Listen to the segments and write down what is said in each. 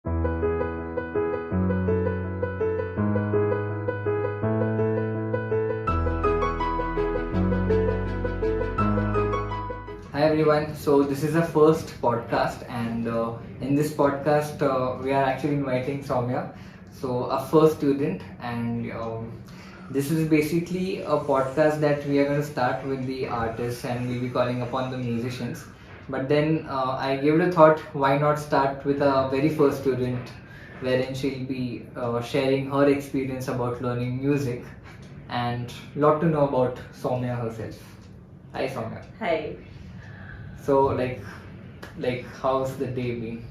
Hi everyone. So this is the first podcast, and in this podcast, we are actually inviting Soumya, so a first student, and this is basically a podcast that we are going to start with the artists, and we'll be calling upon the musicians. But then I gave it a thought: why not start with a very first student, wherein she'll be sharing her experience about learning music, and lot to know about Soumya herself. Hi Soumya. Hi. So how's the day been?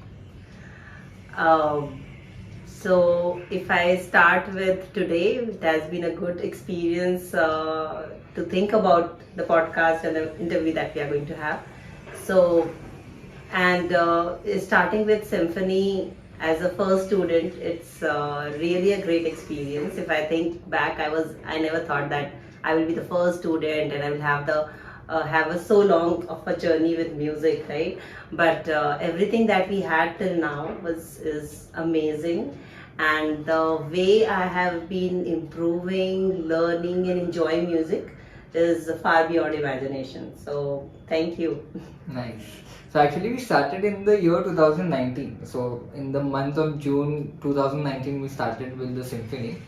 Um, so if I start with today, it has been a good experience to think about the podcast and the interview that we are going to have. So, and starting with symphony as a first student, it's really a great experience. If I think back, I never thought that I will be the first student and I will have a so long of a journey with music, right? But everything that we had till now is amazing, and the way I have been improving, learning, and enjoying music is far beyond imagination. So thank you. Nice. So actually we started in the year 2019. So in the month of June 2019 we started with the symphony.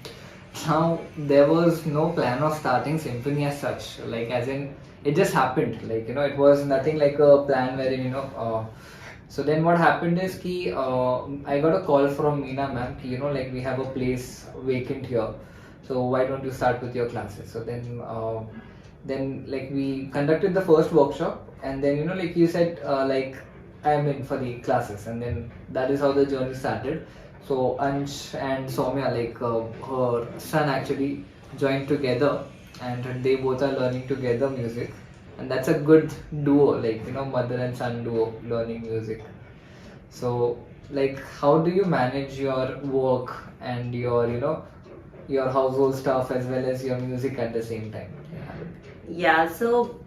Now there was no plan of starting symphony as such, like as in it just happened, like it was nothing like a plan wherein so then what happened is ki I got a call from Meena ma'am ki, like we have a place vacant here, so why don't you start with your classes. So then like we conducted the first workshop, and then like you said, like I'm in for the classes, and then that is how the journey started. So Ansh and Soumya, like her son actually joined together, and they both are learning together music, and that's a good duo, like mother and son duo learning music. So like how do you manage your work and your your household stuff as well as your music at the same time? Yeah, so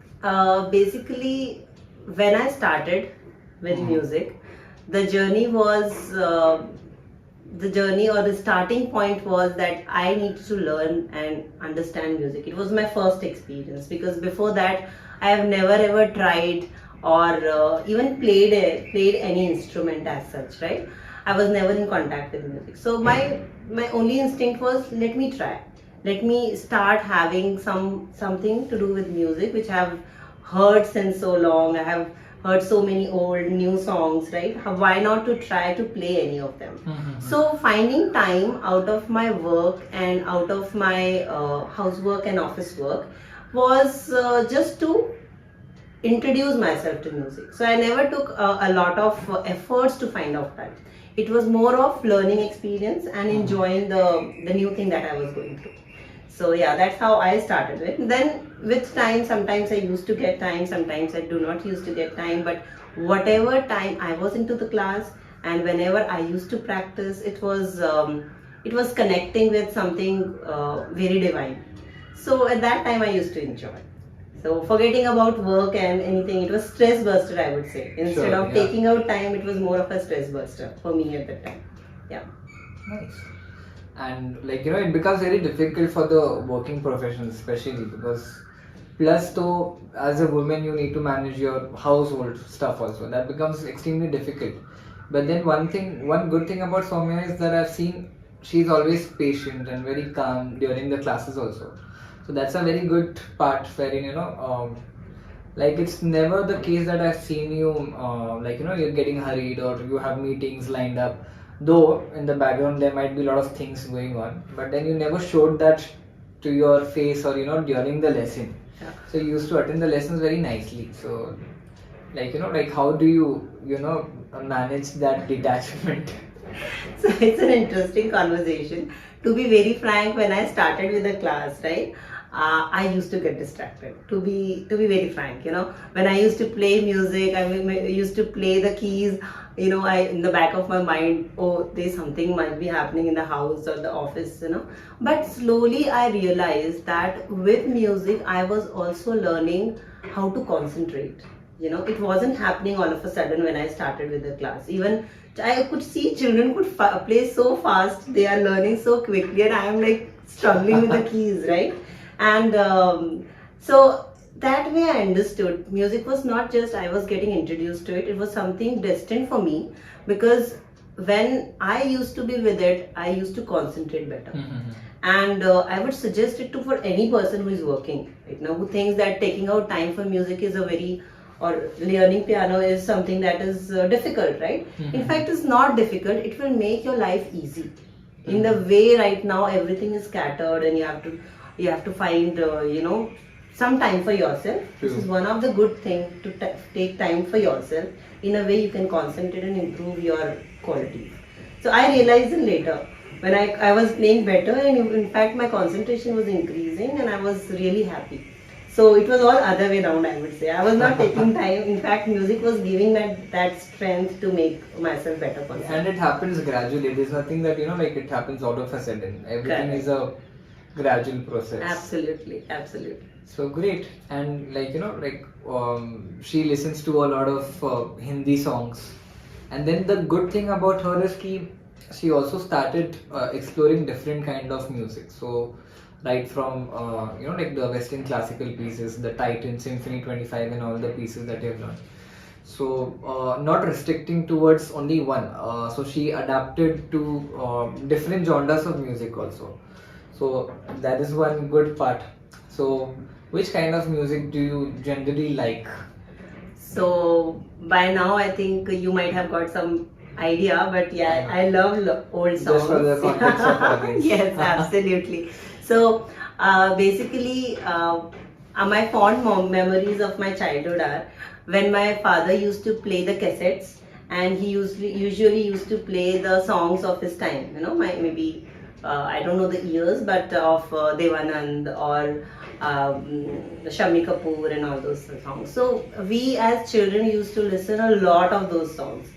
basically, when I started with music, the journey was the journey or the starting point was that I needed to learn and understand music. It was my first experience, because before that I have never ever tried or even played any instrument as such, right? I was never in contact with music. So my only instinct was, let me try. Let me start having something to do with music, which I have heard since so long. I have heard so many old new songs, right? Why not to try to play any of them? So finding time out of my work and out of my housework and office work was just to introduce myself to music. So I never took a lot of efforts to find out that. It was more of learning experience and enjoying the new thing that I was going through. So yeah, that's how I started with. Then with time, sometimes I used to get time, sometimes I do not used to get time. But whatever time I was into the class and whenever I used to practice, it was connecting with something very divine. So at that time I used to enjoy. So forgetting about work and anything, it was stress buster, I would say. Instead of taking out time, it was more of a stress buster for me at that time. Yeah. Nice. And like it becomes very difficult for the working professionals, especially because plus though as a woman you need to manage your household stuff also. That becomes extremely difficult. But then one good thing about Soumya is that I've seen she's always patient and very calm during the classes also. So that's a very good part wherein like it's never the case that I've seen you like you're getting hurried or you have meetings lined up. Though in the background there might be a lot of things going on, but then you never showed that to your face or during the lesson. Yeah. So you used to attend the lessons very nicely. So like like how do you manage that detachment? So it's an interesting conversation. To be very frank, when I started with the class, right, I used to get distracted. To be very frank, when I used to play music, I used to play the keys. I in the back of my mind, oh, there's something might be happening in the house or the office, But slowly I realized that with music, I was also learning how to concentrate. It wasn't happening all of a sudden when I started with the class. Even I could see children could play so fast. They are learning so quickly, and I am like struggling with the keys, right? And so that way I understood music was not just I was getting introduced to it. It was something destined for me, because when I used to be with it, I used to concentrate better. And I would suggest it to for any person who is working right now, who thinks that taking out time for music is a very, or learning piano is something that is difficult, right? In fact, it's not difficult. It will make your life easy. In the way right now everything is scattered, and you have to find some time for yourself. True. This is one of the good things to take time for yourself. In a way you can concentrate and improve your quality. So I realized it later when I was playing better, and in fact my concentration was increasing, and I was really happy. So it was all other way around, I would say. I was not taking time. In fact, music was giving that strength to make myself better person. And it happens gradually. There's nothing that, like it happens out of a sudden. Everything is a gradual process. Absolutely, absolutely. So great. And she listens to a lot of Hindi songs. And then the good thing about her is she also started exploring different kind of music. So right from the Western classical pieces, the Titan, Symphony 25, and all the pieces that you have learned. So not restricting towards only one. So she adapted to different genres of music also. So that is one good part. So which kind of music do you generally like? So by now I think you might have got some idea, but yeah, I love old songs. Just for the context of audience. Yes, absolutely. So basically, my fond memories of my childhood are when my father used to play the cassettes, and he usually used to play the songs of his time. Maybe I don't know the years, but of Devanand or Shami Kapoor and all those songs. So we as children used to listen a lot of those songs,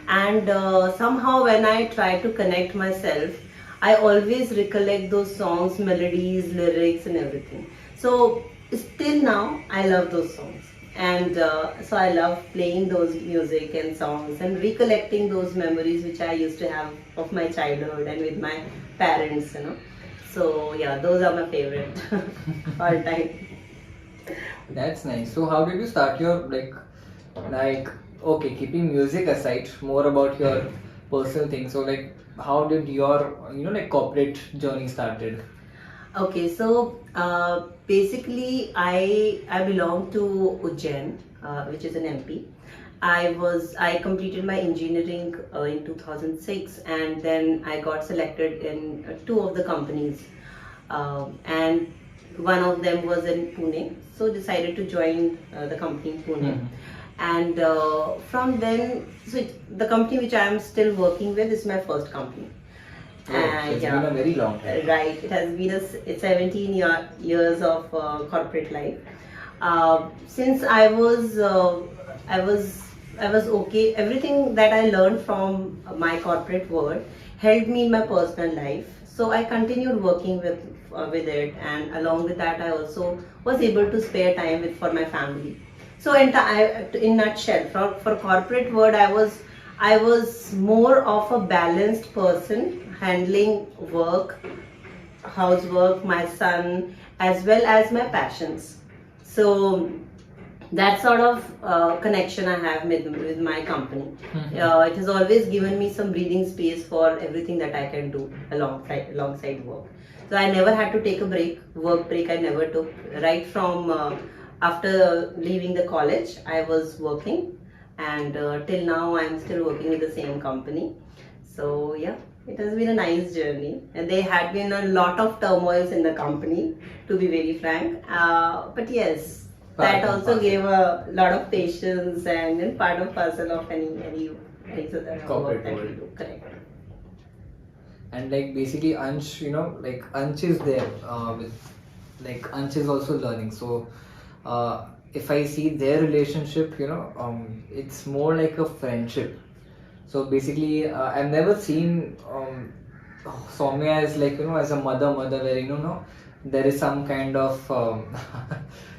and somehow when I try to connect myself, I always recollect those songs, melodies, lyrics, and everything. So still now, I love those songs, and so I love playing those music and songs and recollecting those memories which I used to have of my childhood and with my parents. So yeah, those are my favorite all time. That's nice. So how did you start your okay, keeping music aside, more about your personal things. So how did your corporate journey started? Okay, so basically I belong to Ujjain, which is an MP. I completed my engineering in 2006, and then I got selected in two of the companies, and one of them was in Pune. So decided to join the company in Pune. And from then, so the company which I am still working with is my first company. Oh, so it's been a very long time. Right, it has been it's 17 years of corporate life. Since I was okay, everything that I learned from my corporate world helped me in my personal life. So I continued working with it, and along with that, I also was able to spare time for my family. So in nutshell, for corporate world, I was more of a balanced person, handling work, housework, my son, as well as my passions. So that sort of connection I have with my company. It has always given me some breathing space for everything that I can do alongside work. So I never had to take a break, work break I never took. Right from after leaving the college, I was working, and till now I'm still working with the same company. So yeah, it has been a nice journey, and there had been a lot of turmoils in the company, to be very frank. But yes, that also gave a lot of patience and part of parcel of any corporate work that we world. do. Correct. And basically Ansh, Ansh is there Ansh is also learning. So if I see their relationship, it's more like a friendship. So basically, I've never seen Soumya as as a mother where there is some kind of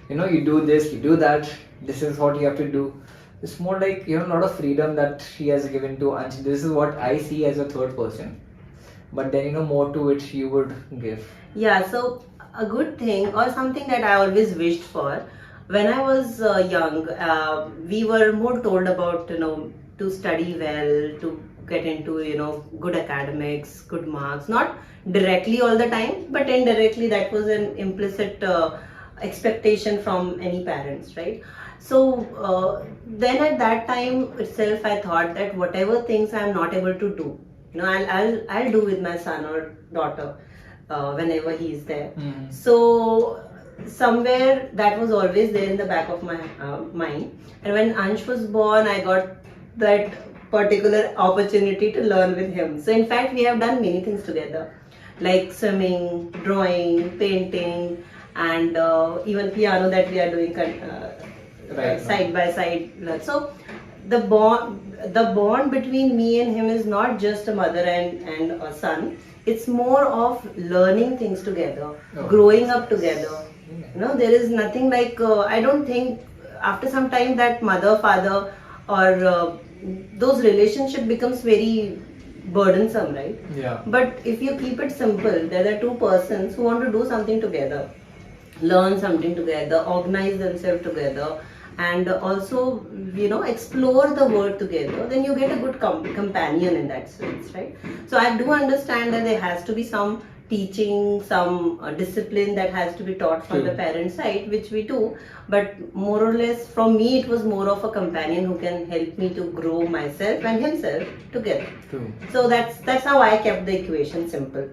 you do this, you do that, this is what you have to do. It's more like, you know, a lot of freedom that she has given to Ansh. This is what I see as a third person. But then, you know, more to it you would give. Yeah, so a good thing or something that I always wished for when I was young, we were more told about, you know, to study well, to get into, you know, good academics, good marks, not directly all the time, but indirectly that was an implicit expectation from any parents, right? So then at that time itself, I thought that whatever things I'm not able to do, you know, I'll do with my son or daughter whenever he is there. So somewhere that was always there in the back of my mind. And when Ansh was born, I got that particular opportunity to learn with him. So in fact, we have done many things together, like swimming, drawing, painting, and even piano that we are doing Right. side by side. So the bond between me and him is not just a mother and a son. It's more of learning things together, Oh. growing up together. You know, there is nothing like I don't think after some time that mother father or those relationship becomes very burdensome, right? Yeah. But if you keep it simple, there are two persons who want to do something together, learn something together, organize themselves together, and also, you know, explore the world together, then you get a good companion in that sense, right? So I do understand that there has to be some teaching, some discipline that has to be taught from the parent side, which we do, but more or less from me it was more of a companion who can help me to grow myself and himself together. True. So that's how I kept the equation simple.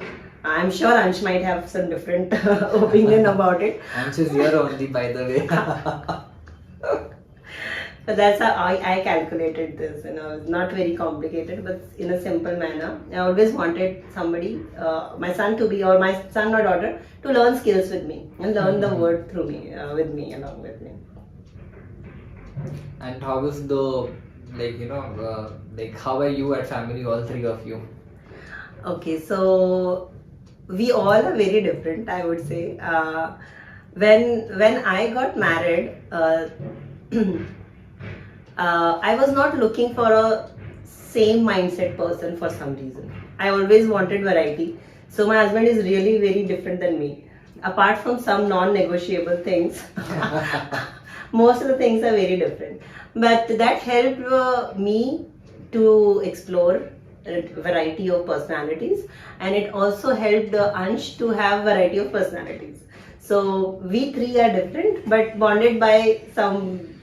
I'm sure Ansh might have some different opinion about it. Ansh is here only, by the way. But that's how I calculated this, you know, not very complicated, but in a simple manner. I always wanted somebody, my son to be, or my son or daughter, to learn skills with me and learn the word through me, with me, along with me. And how is the, like, you know, like, how are you at family, all three of you? Okay, so we all are very different, I would say. When I got married, I was not looking for a same mindset person for some reason. I always wanted variety. So my husband is really very different than me. Apart from some non-negotiable things, most of the things are very different. But that helped me to explore a variety of personalities, and it also helped Ansh to have variety of personalities. So we three are different, but bonded by some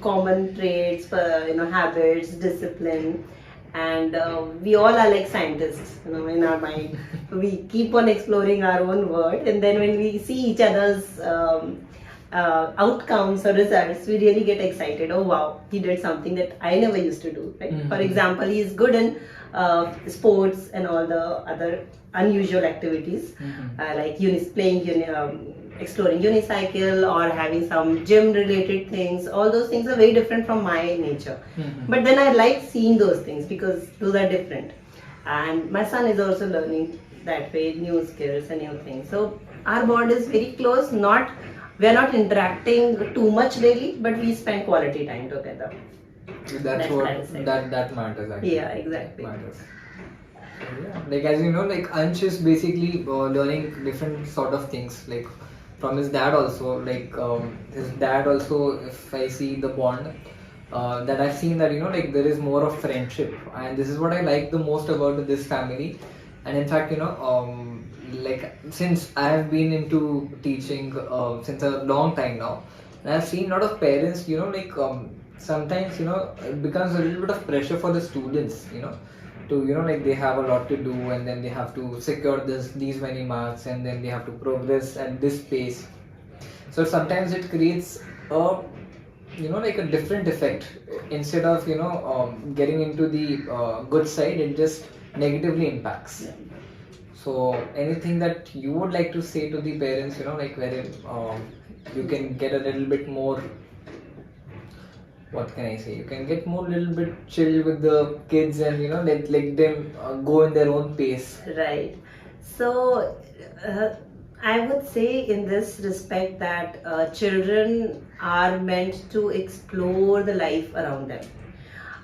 common traits, you know, habits, discipline, and we all are like scientists, you know, in our mind. We keep on exploring our own world, and then when we see each other's outcomes or results, we really get excited. Oh wow, he did something that I never used to do. Right? For example, he is good in sports and all the other unusual activities, like exploring unicycle or having some gym related things. All those things are very different from my nature. But then I like seeing those things because those are different. And my son is also learning that way, new skills and new things. So our bond is very close. We are not interacting too much daily, but we spend quality time together. That's what that matters actually. Yeah, exactly. Matters. Yeah. Like, as you know, like, Ansh is basically learning different sort of things, like from his dad also. Like, his dad also, if I see the bond that I've seen, that, you know, like, there is more of friendship, and this is what I like the most about this family. And in fact, you know, like, since I have been into teaching since a long time now, and I've seen a lot of parents, you know, like, sometimes, you know, it becomes a little bit of pressure for the students, you know, to, you know, like, they have a lot to do, and then they have to secure these many marks, and then they have to progress at this pace. So sometimes it creates a, you know, like, a different effect. Instead of, you know, getting into the good side, it just negatively impacts. So anything that you would like to say to the parents, you know, like, where you can get a little bit more, what can I say? You can get more little bit chill with the kids, and, you know, let them go in their own pace. Right. So I would say in this respect that children are meant to explore the life around them.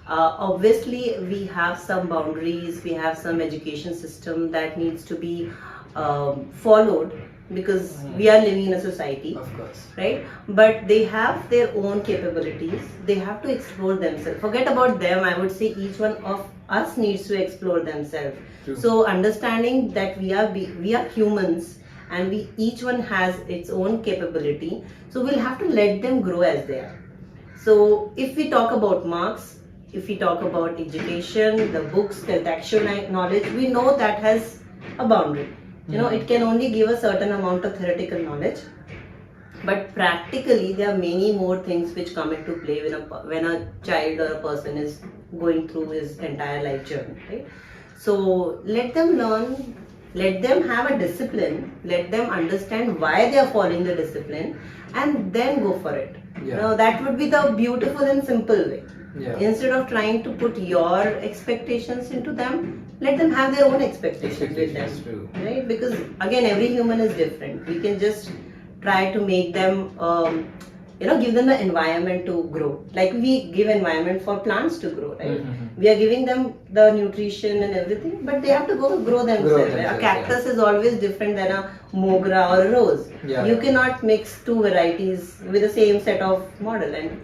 Obviously, we have some boundaries, we have some education system that needs to be followed because we are living in a society, Of course. right? But they have their own capabilities, they have to explore themselves. Forget about them, I would say each one of us needs to explore themselves. True. So understanding that we are humans and we each one has its own capability, so we'll have to let them grow as they are. So if we talk about marks, if we talk about education, the books, the textual knowledge, we know that has a boundary. You know, it can only give a certain amount of theoretical knowledge, but practically there are many more things which come into play when a child or a person is going through his entire life journey, right? So let them learn, let them have a discipline, let them understand why they are following the discipline, and then go for it. Yeah. Now that would be the beautiful and simple way. Yeah. Instead of trying to put your expectations into them, let them have their own expectations with them. Expectations, true. Right? Because again, every human is different. We can just try to make them, give them the environment to grow. Like we give environment for plants to grow, right? We are giving them the nutrition and everything, but they have to go grow themselves. A cactus is always different than a mogra or a rose. Yeah. You cannot mix two varieties with the same set of model, and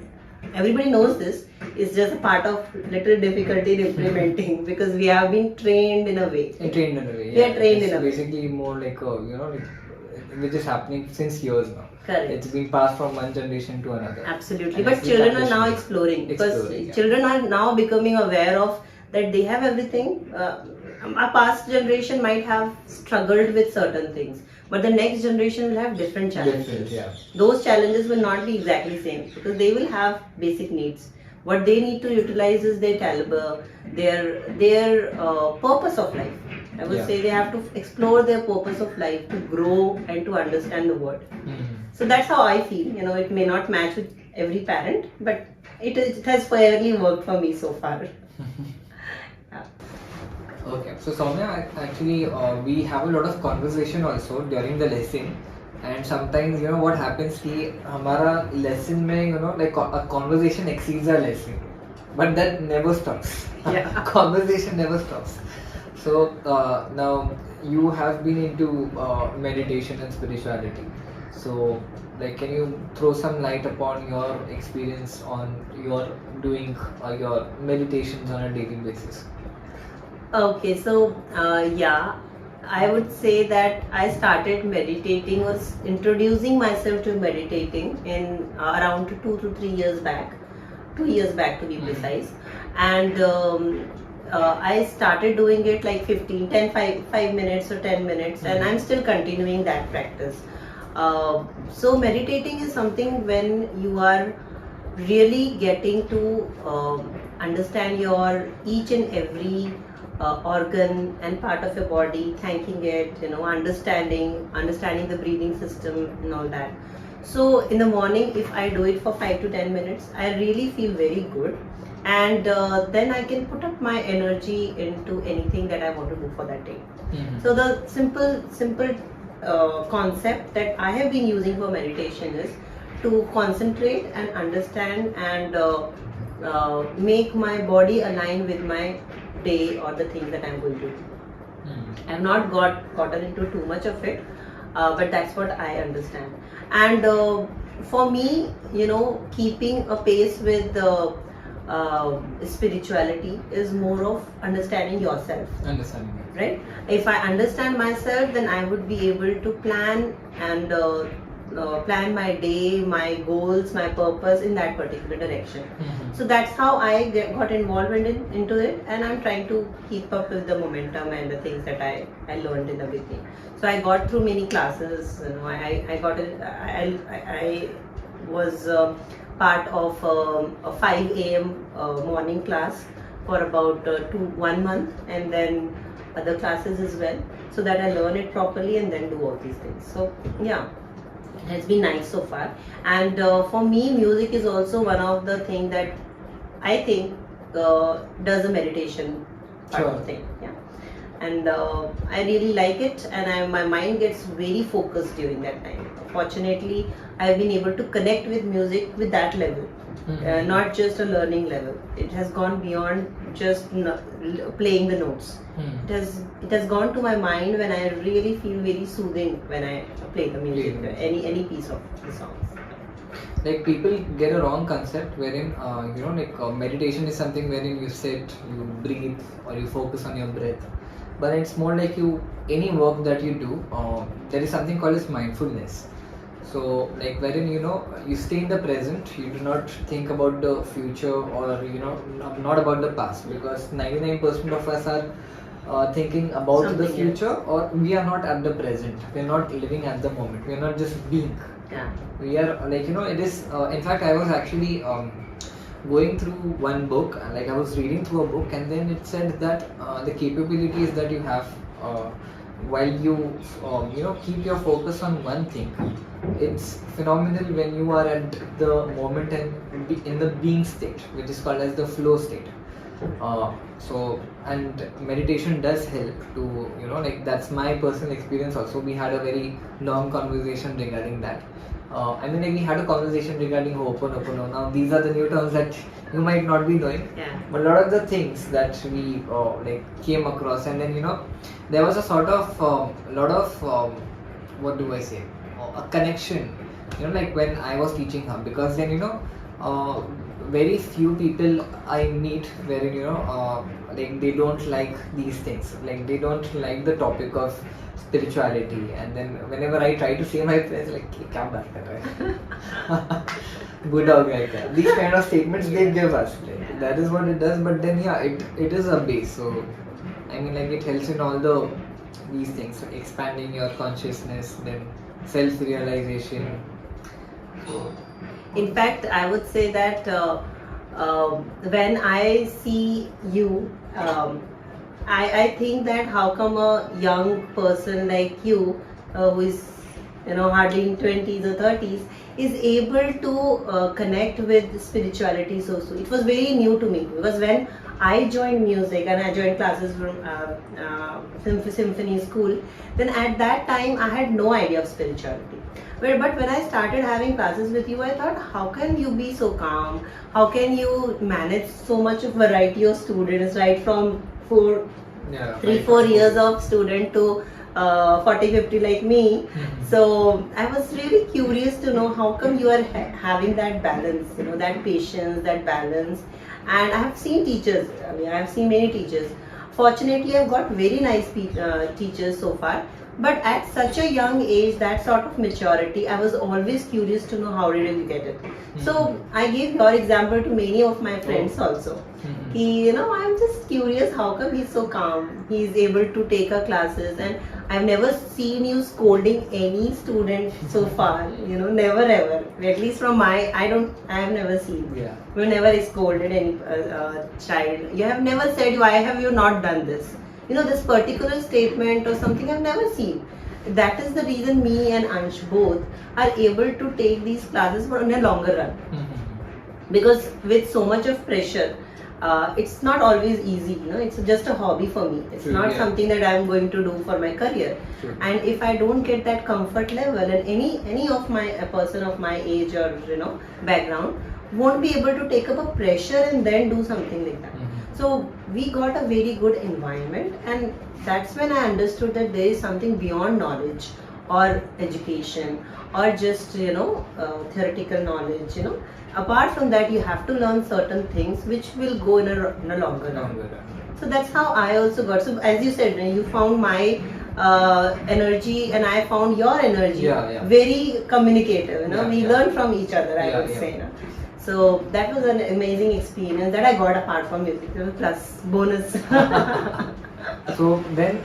everybody knows this. It's just a part of little difficulty in implementing because we have been trained in a way. Trained in a way. We are trained in a way. Basically more like which is happening since years now. Correct. It's been passed from one generation to another. Absolutely. And But it's children are been now tradition. exploring because Yeah. children are now becoming aware of that they have everything. Our past generation might have struggled with certain things, but the next generation will have different challenges. Different, yeah. Those challenges will not be exactly same because they will have basic needs. What they need to utilize is their caliber, their purpose of life. I would Yeah. say they have to explore their purpose of life to grow and to understand the world. So that's how I feel. You know, it may not match with every parent, but it has fairly worked for me so far. Yeah. Okay, so Soumya, actually we have a lot of conversation also during the lesson, and sometimes what happens कि हमारा lesson में like a conversation exceeds our lesson, but that never stops. Yeah. Conversation never stops. So now you have been into meditation and spirituality. So like, can you throw some light upon your experience on your doing your meditations on a daily basis? Okay, so I would say that I started meditating or introducing myself to meditating in around 2 to 3 years back. 2 years back to be precise. And I started doing it like 5 minutes or 10 minutes, and I'm still continuing that practice. So meditating is something when you are really getting to understand your each and every organ and part of your body, thanking it, understanding the breathing system and all that. So in the morning, if I do it for 5 to 10 minutes, I really feel very good, and then I can put up my energy into anything that I want to do for that day. So the simple concept that I have been using for meditation is to concentrate and understand and make my body align with my day or the thing that I'm going to do. I have not gotten into too much of it, but that's what I understand. And for me, keeping a pace with spirituality is more of understanding yourself. Understanding. Right? If I understand myself, then I would be able to plan and plan my day, my goals, my purpose in that particular direction. So that's how I got involved into it, and I'm trying to keep up with the momentum and the things that I learned in the beginning. So I got through many classes. I was part of a 5 a.m. Morning class for about 1 month, and then other classes as well, so that I learn it properly and then do all these things. So yeah, it has been nice so far. And for me, music is also one of the things that I think does a meditation part of thing. Yeah. and I really like it, and my mind gets very focused during that time. Fortunately, I've been able to connect with music with that level, not just a learning level. It has gone beyond just playing the notes. It has gone to my mind when I really feel very soothing when I play the music, any piece of the songs. Like people get a wrong concept wherein meditation is something wherein you sit, you breathe, or you focus on your breath. But it's more like any work that you do, there is something called as mindfulness. So like wherein you stay in the present, you do not think about the future or not about the past, because 99% of us are thinking about Something the else. future, or we are not at the present. We are not living at the moment. We are not just being. Yeah. We are like it is. In fact, I was actually going through one book. Like I was reading through a book, and then it said that the capabilities that you have while you keep your focus on one thing, it's phenomenal when you are at the moment and in the being state, which is called as the flow state. And meditation does help to like that's my personal experience also. We had a very long conversation regarding that. We had a conversation regarding Ho'oponopono. Now these are the new terms that you might not be knowing, Yeah. but a lot of the things that we came across, and then there was a sort of lot of what do I say, a connection, like when I was teaching her, because then very few people I meet wherein like they don't like these things, like they don't like the topic of spirituality, and then whenever I try to say my friends like kya baat kar rahe hai? Good dog like that. These kind of statements they give us, like, that is what it does. But then it is a base, so it helps in all these things, so expanding your consciousness, then self-realization. In fact, I would say that when I see you, I think that how come a young person like you, who is hardly in 20s or 30s, is able to connect with spirituality so soon. It was very new to me, because when I joined music and I joined classes from Symphony School, then at that time I had no idea of spirituality. But when I started having classes with you, I thought, how can you be so calm? How can you manage so much of variety of students, right from 3-4 years of student to 40-50 like me. So I was really curious to know how come you are having that balance, that patience, that balance. And I have seen teachers, I have seen many teachers. Fortunately, I've got very nice teachers so far. But at such a young age, that sort of maturity, I was always curious to know how did you get it. So I gave your example to many of my friends also. I'm just curious how come he's so calm. He's able to take our classes, and I've never seen you scolding any student so far. Never ever. At least from I have never seen. Yeah. You never scolded any child. You have never said, why have you not done this? This particular statement or something I've never seen. That is the reason me and Ansh both are able to take these classes for in a longer run. Because with so much of pressure, it's not always easy. It's just a hobby for me. It's not something that I'm going to do for my career. And if I don't get that comfort level, and any of a person of my age or background won't be able to take up a pressure and then do something like that. So we got a very good environment, and that's when I understood that there is something beyond knowledge or education or just theoretical knowledge. Apart from that, you have to learn certain things which will go in a longer run. So that's how I also got. So as you said, you found my energy and I found your energy very communicative. We learn from each other, I would say. So that was an amazing experience that I got apart from music, plus bonus. So then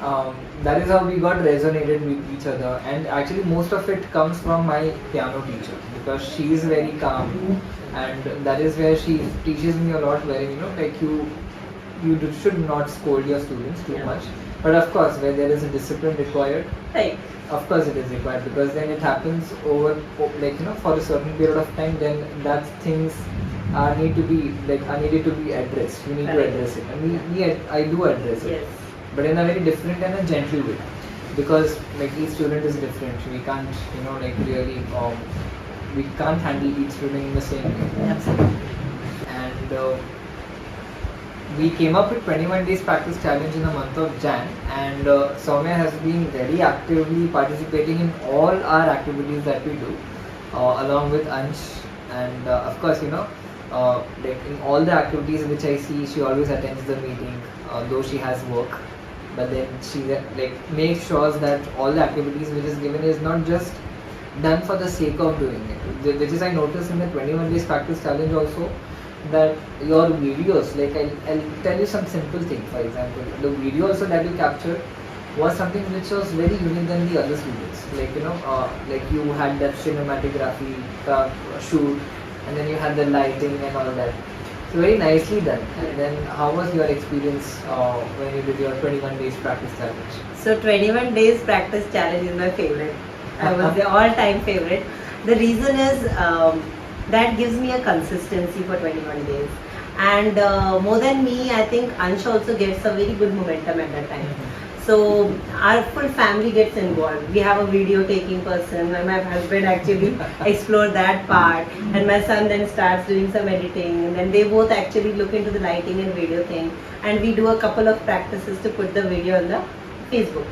that is how we got resonated with each other, and actually most of it comes from my piano teacher, because she is very calm, and that is where she teaches me a lot, where you should not scold your students too much, but of course where there is a discipline required, of course it is required, because then it happens over for a certain period of time, then that things needed to be addressed. You need to address it, and I do address it. but in a very different and a gentle way, because like each student is different. We can't, like really, we can't handle each student in the same way. Absolutely. And we came up with 21 days practice challenge in the month of Jan, and Soumya has been very actively participating in all our activities that we do, along with Ansh, and of course, like in all the activities which I see, she always attends the meeting, though she has work, but then she like makes sure that all the activities which is given is not just done for the sake of doing it, which is I noticed in the 21 days practice challenge also, that your videos, like I'll tell you some simple thing. For example, the video also that you captured was something which was very unique than the other students. Like like you had that cinematography shoot, and then you had the lighting and all of that. So very nicely done. And then how was your experience when you did your 21 days practice challenge? So 21 days practice challenge is my favorite. I would say all-time favorite. The reason is that gives me a consistency for 21 days. And more than me, I think Ansh also gets a very good momentum at that time. So our full family gets involved. We have a video taking person, and my husband actually explored that part, and my son then starts doing some editing, and then they both actually look into the lighting and video thing, and we do a couple of practices to put the video on the Facebook.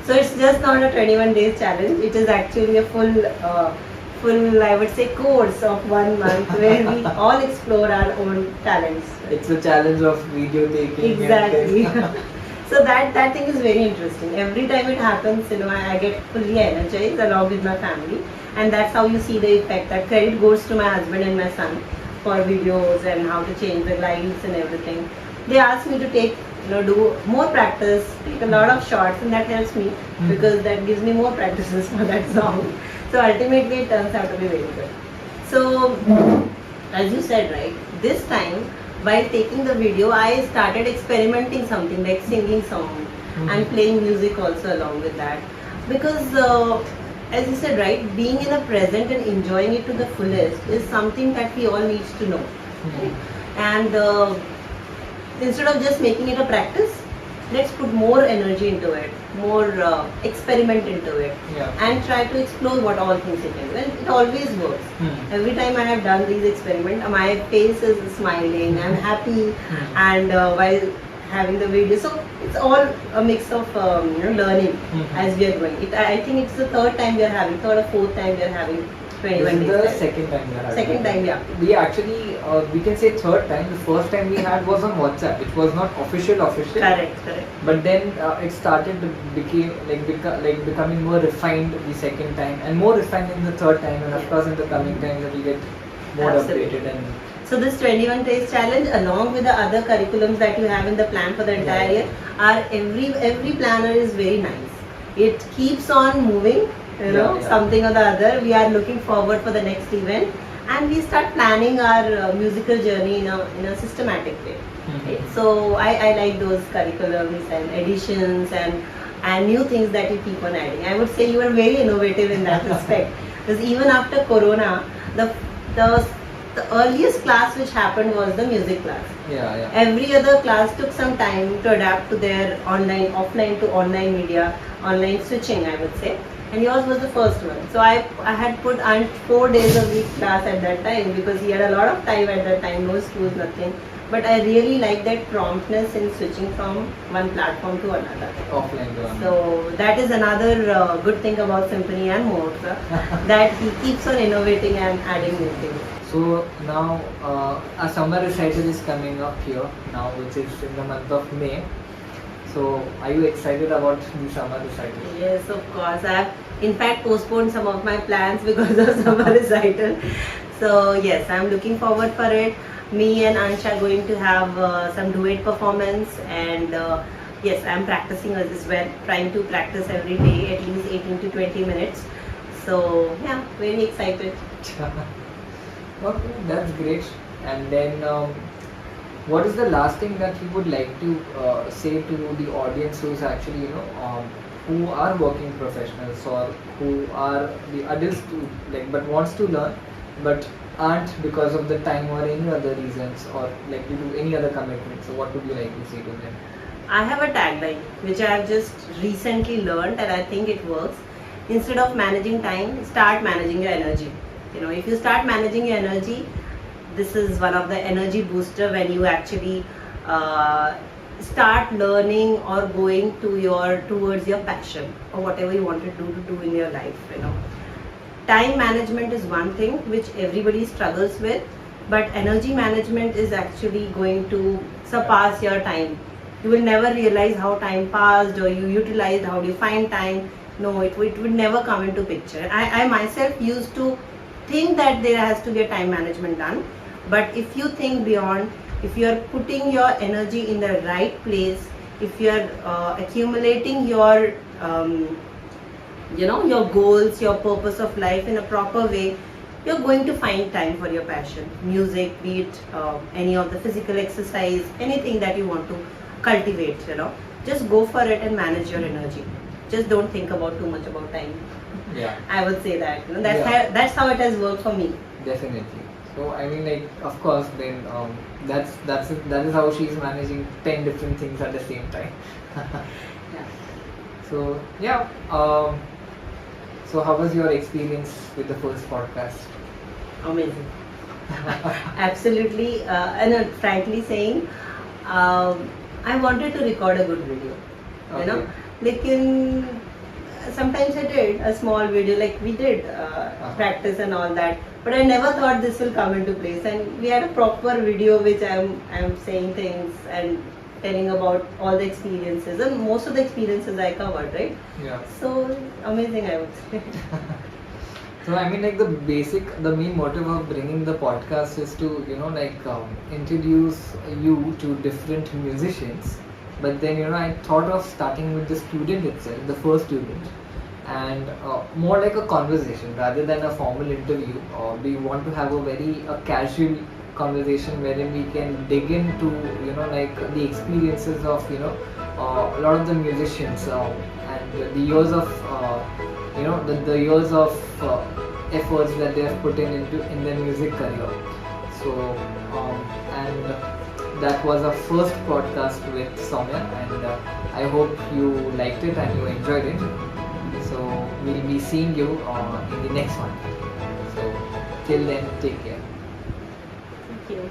So it's just not a 21 days challenge. It is actually a full, I would say, course of 1 month where we all explore our own talents. It's a challenge of video taking. Exactly. So that thing is very interesting. Every time it happens, I get fully energized along with my family, and that's how you see the effect. That credit goes to my husband and my son for videos and how to change the lights and everything. They ask me to take, do more practice, take a lot of shots, and that helps me because that gives me more practices for that song. So ultimately, it turns out to be very good. So, as you said, right, this time, while taking the video, I started experimenting something like singing song and playing music also along with that. Because, as you said, right, being in the present and enjoying it to the fullest is something that we all need to know. Right? And instead of just making it a practice, let's put more energy into it, more experiment into it, and try to explore what all things it can do. And it always works. Every time I have done these experiments, my face is smiling, I'm happy, and while having the video, so it's all a mix of learning as we are going. I think it's the third time we are having, third or fourth time we are having 21 days. This is the second time we are having. Second time, yeah. We actually, we can say third time. The first time we had was on WhatsApp. It was not official. Correct. But then it started to becoming more refined the second time, and more refined in the third time, and of course in the coming times it will get more updated. And so this 21 days challenge, along with the other curriculums that you have in the plan for the entire year, every planner is very nice. It keeps on moving. Something or the other. We are looking forward for the next event, and we start planning our musical journey in a systematic way. Right? So I like those curriculums and additions and new things that you keep on adding. I would say you are very innovative in that respect, because even after Corona, the earliest class which happened was the music class. Every other class took some time to adapt to their offline to online media, online switching, I would say. And yours was the first one. So I had put 4 days a week class at that time, because he had a lot of time at that time, no schools, nothing. But I really like that promptness in switching from one platform to another. Offline to online. So that is another good thing about Symphony and Mohak, that he keeps on innovating and adding new things. So now a summer recital is coming up here now, which is in the month of May. So, are you excited about the summer recital? Yes, of course. I have, in fact, postponed some of my plans because of summer recital. So, yes, I'm looking forward for it. Me and Ansh are going to have some duet performance, and yes, I'm practicing as well, trying to practice every day, at least 18 to 20 minutes. So, yeah, very excited. Okay, that's great. And then, what is the last thing that you would like to say to the audience who is actually, who are working professionals, or who are the adults but wants to learn, but aren't because of the time or any other reasons, or due to any other commitment? So what would you like to say to them? I have a tagline which I have just recently learned and I think it works. Instead of managing time, start managing your energy. If you start managing your energy, this is one of the energy booster when you actually start learning or going towards your passion or whatever you want to do in your life. Time management is one thing which everybody struggles with, but energy management is actually going to surpass your time. You will never realize how time passed or you utilized, how do you find time. No, it would never come into picture. I myself used to think that there has to be a time management done, but if you think beyond, if you are putting your energy in the right place, if you are accumulating your your goals, your purpose of life in a proper way, you're going to find time for your passion. Music, be it any of the physical exercise, anything that you want to cultivate. Just go for it and manage your energy. Just don't think about too much about time. Yeah. I would say that. Yeah. That's how it has worked for me. Definitely. So I mean, like, of course, then that is how she's managing 10 different things at the same time. Yeah. So yeah. So how was your experience with the first podcast? Amazing. Absolutely. And frankly saying, I wanted to record a good video. Okay. Lekin sometimes I did a small video, like we did practice and all that, but I never thought this will come into place. And we had a proper video which I'm saying things and telling about all the experiences, and most of the experiences I covered, right? Yeah. So amazing, I would say. So I mean, like, the main motive of bringing the podcast is to introduce you to different musicians. But then I thought of starting with the student itself, the first student, and more like a conversation rather than a formal interview. We want to have a very casual conversation wherein we can dig into the experiences of a lot of the musicians and the years of the years of efforts that they have put in their music career. So and that was our first podcast with Soumya, and I hope you liked it and you enjoyed it. So we'll be seeing you in the next one. So till then, take care. Thank you.